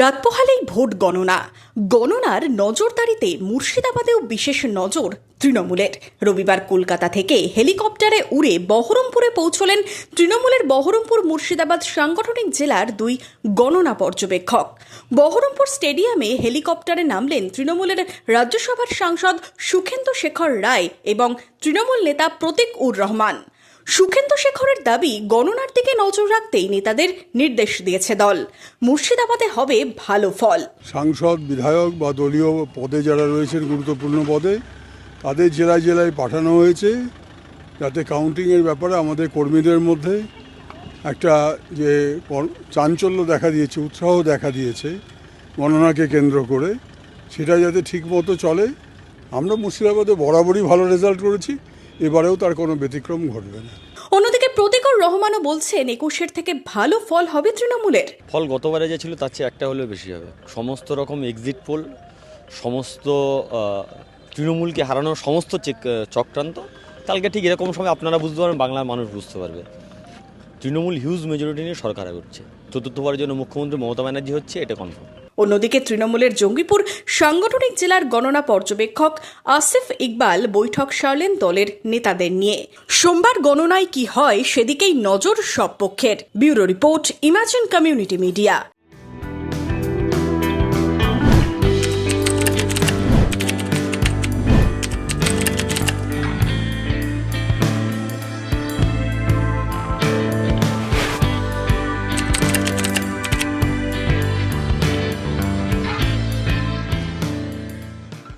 রাত পোহালেই ভোট গণনার নজরদারিতে মুর্শিদাবাদেও বিশেষ নজর তৃণমূলের। রবিবার কলকাতা থেকে হেলিকপ্টারে উড়ে বহরমপুরে পৌঁছলেন তৃণমূলের বহরমপুর মুর্শিদাবাদ সাংগঠনিক জেলার দুই গণনা পর্যবেক্ষক। বহরমপুর স্টেডিয়ামে হেলিকপ্টারে নামলেন তৃণমূলের রাজ্যসভার সাংসদ সুখেন্দু শেখর রায় এবং তৃণমূল নেতা প্রতীক-উর রহমান। সুখেন্দু শেখরের দাবি, গণনার দিকে নজর রাখতেই নেতাদের নির্দেশ দিয়েছে দল। মুর্শিদাবাদে হবে ভালো ফল। সাংসদ, বিধায়ক বা দলীয় পদে যারা রয়েছেন গুরুত্বপূর্ণ পদে, তাদের জেলায় জেলায় পাঠানো হয়েছে, যাতে কাউন্টিংয়ের ব্যাপারে আমাদের কর্মীদের মধ্যে একটা যে চাঞ্চল্য দেখা দিয়েছে, উৎসাহ দেখা দিয়েছে গণনাকে কেন্দ্র করে, সেটা যাতে ঠিকমতো চলে। আমরা মুর্শিদাবাদে বরাবরই ভালো রেজাল্ট করেছি, এবারেও তার কোনো ব্যতিক্রম ঘটবে না। অন্যদিকে প্রতীক-উর রহমানও বলছেন 21-এর থেকে ভালো ফল হবে তৃণমূলের। ফল গতবারে যে ছিল তার চেয়ে একটা হলেও বেশি হবে। সমস্ত রকম এক্সিট পোল, সমস্ত তৃণমূলকে হারানোর সমস্ত চক্রান্ত কালকে ঠিক এরকম সময় আপনারা বুঝতে পারবেন, বাংলার মানুষ বুঝতে পারবে। তৃণমূল হিউজ মেজরিটি নিয়ে সরকার করছে, চতুর্থবারের জন্য মুখ্যমন্ত্রী মমতা ব্যানার্জি হচ্ছে, এটা কনফার্ম। অন্যদিকে তৃণমূলের জঙ্গিপুর সাংগঠনিক জেলার গণনা পর্যবেক্ষক আসিফ ইকবাল বৈঠক সারলেন দলের নেতাদের নিয়ে। সোমবার গণনায় কি হয় সেদিকেই নজর সব পক্ষের। Bureau report, imagine community media.